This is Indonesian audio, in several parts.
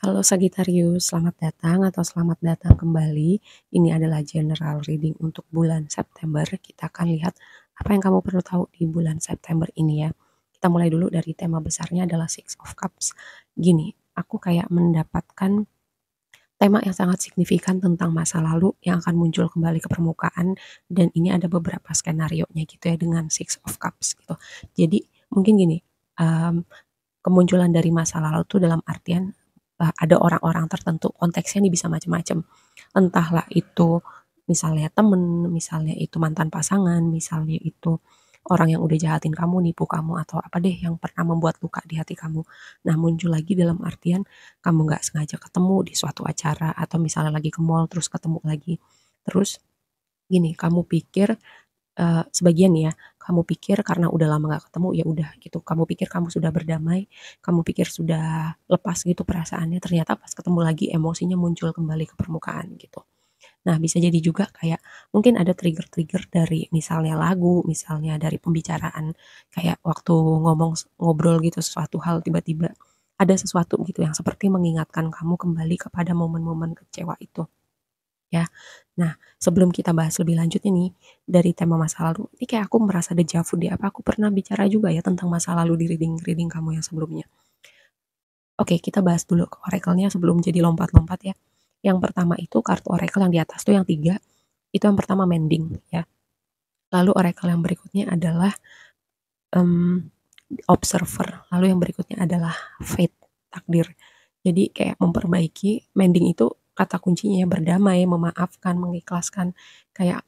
Halo Sagittarius, selamat datang atau selamat datang kembali. Ini adalah general reading untuk bulan September. Kita akan lihat apa yang kamu perlu tahu di bulan September ini ya. Kita mulai dulu dari tema besarnya adalah Six of Cups. Gini, aku kayak mendapatkan tema yang sangat signifikan tentang masa lalu yang akan muncul kembali ke permukaan, dan ini ada beberapa skenario-nya gitu ya dengan Six of Cups gitu. Jadi mungkin gini, um, kemunculan dari masa lalu tuh dalam artian ada orang-orang tertentu, konteksnya nih bisa macam-macam. Entahlah itu misalnya temen, misalnya itu mantan pasangan, misalnya itu orang yang udah jahatin kamu, nipu kamu, atau apa deh yang pernah membuat luka di hati kamu. Nah, muncul lagi dalam artian kamu nggak sengaja ketemu di suatu acara, atau misalnya lagi ke mall terus ketemu lagi. Terus gini, kamu pikir sebagian ya, kamu pikir karena udah lama nggak ketemu, ya udah gitu, kamu pikir kamu sudah berdamai, kamu pikir sudah lepas gitu perasaannya, ternyata pas ketemu lagi emosinya muncul kembali ke permukaan gitu. Nah, bisa jadi juga kayak mungkin ada trigger-trigger dari misalnya lagu, misalnya dari pembicaraan, kayak waktu ngobrol gitu sesuatu hal tiba-tiba ada sesuatu gitu yang seperti mengingatkan kamu kembali kepada momen-momen kecewa itu. Ya. Nah, sebelum kita bahas lebih lanjut ini, dari tema masa lalu, ini kayak aku merasa deja vu deh, apa aku pernah bicara juga ya tentang masa lalu di reading-reading kamu yang sebelumnya. Oke, kita bahas dulu ke oracle-nya sebelum jadi lompat-lompat ya. Yang pertama itu kartu oracle yang di atas tuh yang 3, itu yang pertama mending ya. Lalu oracle yang berikutnya adalah um, observer, lalu yang berikutnya adalah fate, takdir. Jadi kayak memperbaiki, mending itu kata kuncinya ya, berdamai, memaafkan, mengikhlaskan, kayak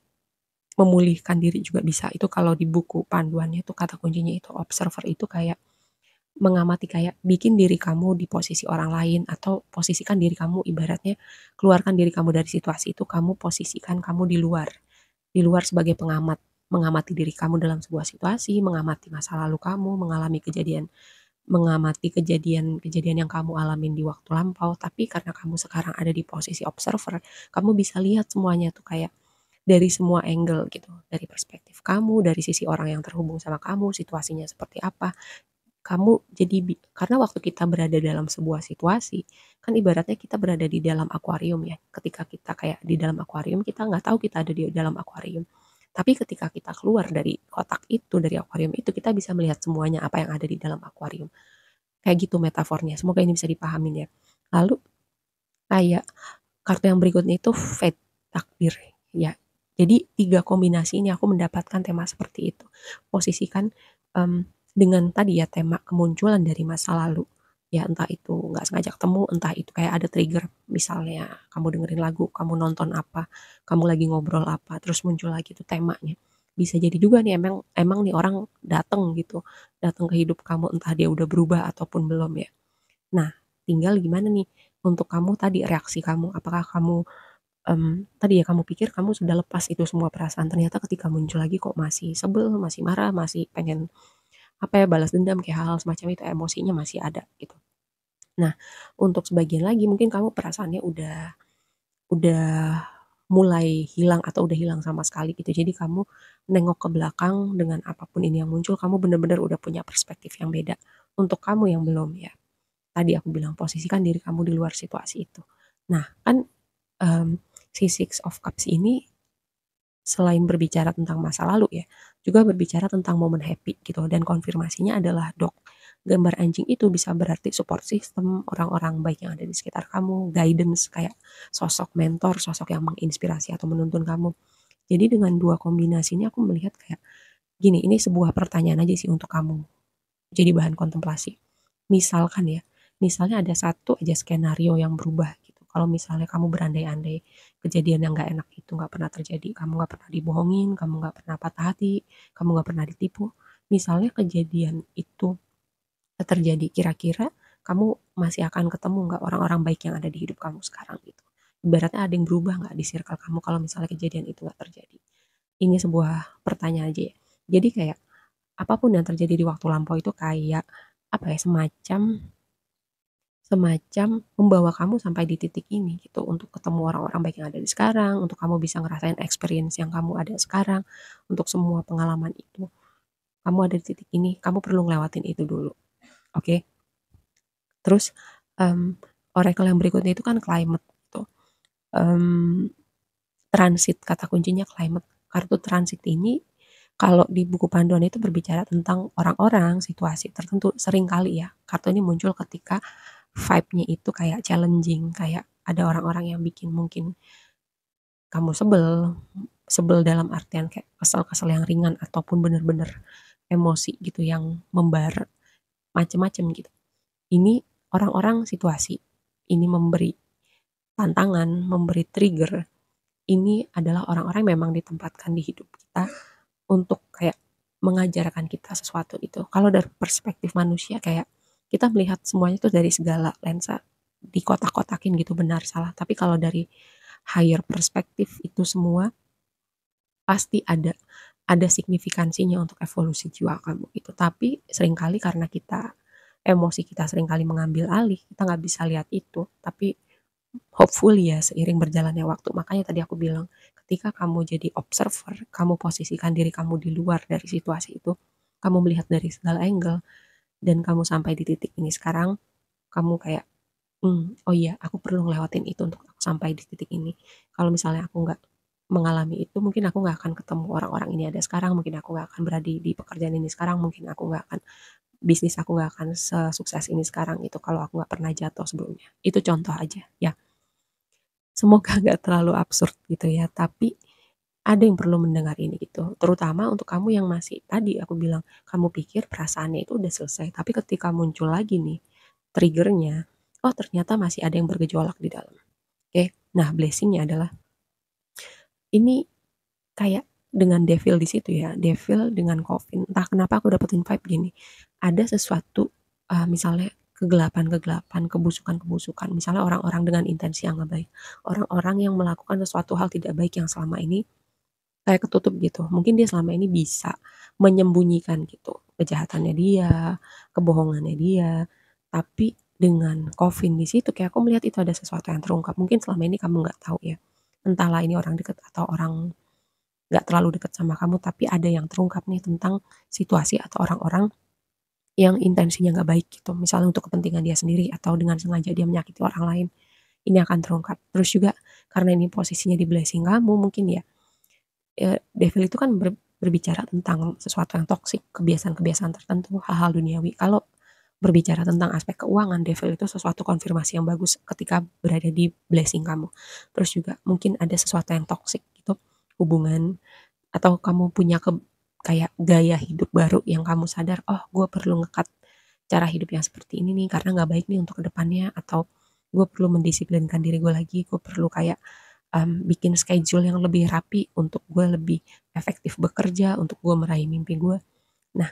memulihkan diri juga bisa. Itu kalau di buku panduannya tuh kata kuncinya itu observer, itu kayak mengamati, kayak bikin diri kamu di posisi orang lain, atau posisikan diri kamu, ibaratnya keluarkan diri kamu dari situasi itu, kamu posisikan kamu di luar sebagai pengamat, mengamati diri kamu dalam sebuah situasi, mengamati masa lalu kamu, mengamati kejadian-kejadian yang kamu alamin di waktu lampau, tapi karena kamu sekarang ada di posisi observer, kamu bisa lihat semuanya tuh kayak dari semua angle gitu, dari perspektif kamu, dari sisi orang yang terhubung sama kamu, situasinya seperti apa. Kamu jadi karena waktu kita berada dalam sebuah situasi, kan ibaratnya kita berada di dalam akuarium ya. Ketika kita kayak di dalam akuarium, kita nggak tahu kita ada di dalam akuarium. Tapi ketika kita keluar dari kotak itu, dari akuarium itu, kita bisa melihat semuanya apa yang ada di dalam akuarium. Kayak gitu metafornya. Semoga ini bisa dipahamin ya. Lalu kayak kartu yang berikutnya itu fate, takdir ya. Jadi 3 kombinasi ini aku mendapatkan tema seperti itu. Posisikan dengan tadi ya tema kemunculan dari masa lalu. Ya entah itu nggak sengaja ketemu, entah itu kayak ada trigger, misalnya kamu dengerin lagu, kamu nonton apa, kamu lagi ngobrol apa, terus muncul lagi tuh temanya. Bisa jadi juga nih emang emang nih orang datang gitu, datang ke hidup kamu, entah dia udah berubah ataupun belum ya. Nah, tinggal gimana nih untuk kamu tadi reaksi kamu, apakah kamu tadi ya kamu pikir kamu sudah lepas itu semua perasaan, ternyata ketika muncul lagi kok masih sebel, masih marah, masih pengen apa ya, balas dendam, kayak hal-hal semacam itu, emosinya masih ada gitu. Nah, untuk sebagian lagi mungkin kamu perasaannya udah mulai hilang atau udah hilang sama sekali gitu. Jadi kamu nengok ke belakang dengan apapun ini yang muncul, kamu bener-bener udah punya perspektif yang beda. Untuk kamu yang belum ya, tadi aku bilang posisikan diri kamu di luar situasi itu. Nah, kan si Six of Cups ini selain berbicara tentang masa lalu ya, juga berbicara tentang momen happy gitu, dan konfirmasinya adalah dog. Gambar anjing itu bisa berarti support system, orang-orang baik yang ada di sekitar kamu, guidance kayak sosok mentor, sosok yang menginspirasi atau menuntun kamu. Jadi dengan 2 kombinasi ini aku melihat kayak gini, ini sebuah pertanyaan aja sih untuk kamu. Jadi bahan kontemplasi. Misalkan ya, misalnya ada satu aja skenario yang berubah gitu. Kalau misalnya kamu berandai-andai kejadian yang nggak enak itu nggak pernah terjadi, kamu nggak pernah dibohongin, kamu nggak pernah patah hati, kamu nggak pernah ditipu. Misalnya kejadian itu terjadi, kira-kira kamu masih akan ketemu nggak orang-orang baik yang ada di hidup kamu sekarang gitu. Ibaratnya ada yang berubah nggak di circle kamu kalau misalnya kejadian itu nggak terjadi. Ini sebuah pertanyaan aja ya. Jadi kayak apapun yang terjadi di waktu lampau itu kayak apa ya, semacam semacam membawa kamu sampai di titik ini gitu, untuk ketemu orang-orang baik yang ada di sekarang, untuk kamu bisa ngerasain experience yang kamu ada sekarang, untuk semua pengalaman itu. Kamu ada di titik ini, kamu perlu ngelewatin itu dulu. Oke. Terus um, oracle yang berikutnya itu kan climate gitu. Transit, kata kuncinya climate. Kartu transit ini kalau di buku panduan itu berbicara tentang orang-orang, situasi tertentu. Sering kali ya, kartu ini muncul ketika vibe-nya itu kayak challenging, kayak ada orang-orang yang bikin mungkin kamu sebel, sebel dalam artian kayak kesel-kesel yang ringan ataupun bener-bener emosi gitu yang membara, macem-macem gitu. Ini orang-orang situasi, ini memberi tantangan, memberi trigger. Ini adalah orang-orang yang memang ditempatkan di hidup kita untuk kayak mengajarkan kita sesuatu gitu. Kalau dari perspektif manusia kayak kita melihat semuanya itu dari segala lensa, dikotak-kotakin gitu benar salah. Tapi kalau dari higher perspektif itu semua pasti ada signifikansinya untuk evolusi jiwa kamu gitu. Tapi seringkali karena kita emosi kita seringkali mengambil alih, kita nggak bisa lihat itu. Tapi hopefully ya seiring berjalannya waktu. Makanya tadi aku bilang ketika kamu jadi observer, kamu posisikan diri kamu di luar dari situasi itu, kamu melihat dari segala angle dan kamu sampai di titik ini sekarang, kamu kayak oh iya aku perlu ngelewatin itu untuk aku sampai di titik ini. Kalau misalnya aku nggak mengalami itu, mungkin aku nggak akan ketemu orang-orang ini ada sekarang, mungkin aku nggak akan berada di pekerjaan ini sekarang, mungkin aku nggak akan bisnis aku nggak akan sesukses ini sekarang gitu kalau aku nggak pernah jatuh sebelumnya. Itu contoh aja ya. Semoga nggak terlalu absurd gitu ya, tapi ada yang perlu mendengar ini gitu. Terutama untuk kamu yang masih tadi aku bilang, kamu pikir perasaannya itu udah selesai, tapi ketika muncul lagi nih triggernya, oh ternyata masih ada yang bergejolak di dalam. Oke, nah blessingnya adalah ini kayak dengan devil di situ ya, devil dengan coffin. Entah kenapa aku dapetin vibe gini, ada sesuatu misalnya kegelapan-kegelapan, kebusukan-kebusukan, misalnya orang-orang dengan intensi yang nggak baik, orang-orang yang melakukan sesuatu hal tidak baik yang selama ini kayak ketutup gitu. Mungkin dia selama ini bisa menyembunyikan gitu kejahatannya dia, kebohongannya dia, tapi dengan coffin di situ kayak aku melihat itu ada sesuatu yang terungkap. Mungkin selama ini kamu nggak tahu ya. Entahlah ini orang dekat atau orang nggak terlalu dekat sama kamu, tapi ada yang terungkap nih tentang situasi atau orang-orang yang intensinya nggak baik gitu. Misalnya untuk kepentingan dia sendiri atau dengan sengaja dia menyakiti orang lain. Ini akan terungkap. Terus juga karena ini posisinya di blessing kamu mungkin ya, devil itu kan berbicara tentang sesuatu yang toksik, kebiasaan-kebiasaan tertentu, hal-hal duniawi. Kalau berbicara tentang aspek keuangan, devil itu sesuatu konfirmasi yang bagus ketika berada di blessing kamu. Terus juga mungkin ada sesuatu yang toksik gitu, hubungan atau kamu punya kayak gaya hidup baru yang kamu sadar, oh gue perlu ngekat cara hidup yang seperti ini nih karena nggak baik nih untuk kedepannya atau gue perlu mendisiplinkan diri gue lagi, gue perlu kayak bikin schedule yang lebih rapi untuk gue lebih efektif bekerja, untuk gue meraih mimpi gue. Nah,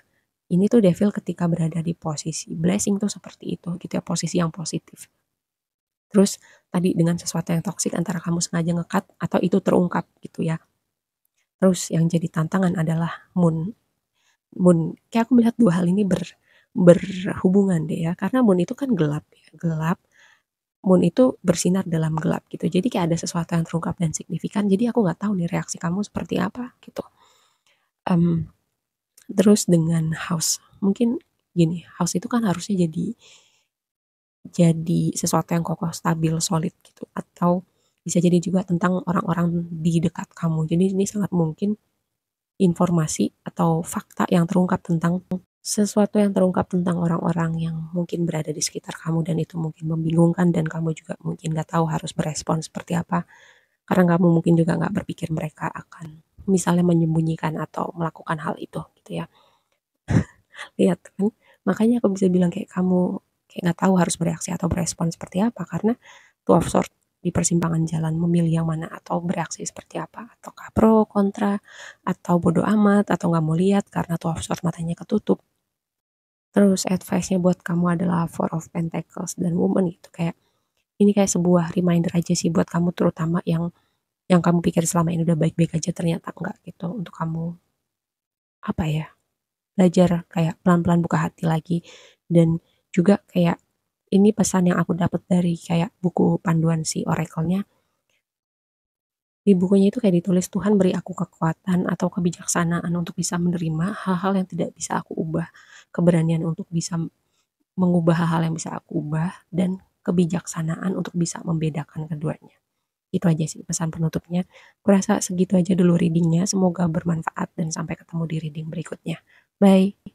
ini tuh devil ketika berada di posisi blessing tuh seperti itu gitu ya, posisi yang positif. Terus tadi dengan sesuatu yang toksik antara kamu sengaja ngekat atau itu terungkap gitu ya. Terus yang jadi tantangan adalah moon. Moon, kayak aku melihat dua hal ini berhubungan deh ya, karena moon itu kan gelap ya, gelap. Moon itu bersinar dalam gelap gitu. Jadi kayak ada sesuatu yang terungkap dan signifikan. Jadi aku nggak tahu nih reaksi kamu seperti apa gitu. Um, Terus dengan house, mungkin gini, house itu kan harusnya jadi sesuatu yang kokoh, stabil, solid gitu. Atau bisa jadi juga tentang orang-orang di dekat kamu. Jadi ini sangat mungkin informasi atau fakta yang terungkap tentang sesuatu yang terungkap tentang orang-orang yang mungkin berada di sekitar kamu dan itu mungkin membingungkan dan kamu juga mungkin gak tahu harus berespon seperti apa karena kamu mungkin juga gak berpikir mereka akan misalnya menyembunyikan atau melakukan hal itu gitu ya. Lihat kan, makanya aku bisa bilang kayak kamu kayak gak tahu harus bereaksi atau berespon seperti apa karena two of swords di persimpangan jalan memilih yang mana atau bereaksi seperti apa ataukah pro kontra atau bodoh amat atau nggak mau lihat karena two of swords matanya ketutup. Terus advice-nya buat kamu adalah Four of Pentacles dan Woman gitu kayak ini kayak sebuah reminder aja sih buat kamu terutama yang kamu pikir selama ini udah baik-baik aja ternyata enggak gitu untuk kamu apa ya belajar kayak pelan-pelan buka hati lagi dan juga kayak ini pesan yang aku dapat dari kayak buku panduan si oracle-nya. Di bukunya itu kayak ditulis Tuhan beri aku kekuatan atau kebijaksanaan untuk bisa menerima hal-hal yang tidak bisa aku ubah, keberanian untuk bisa mengubah hal-hal yang bisa aku ubah dan kebijaksanaan untuk bisa membedakan keduanya. Itu aja sih pesan penutupnya. Kurasa segitu aja dulu readingnya, semoga bermanfaat dan sampai ketemu di reading berikutnya. Bye.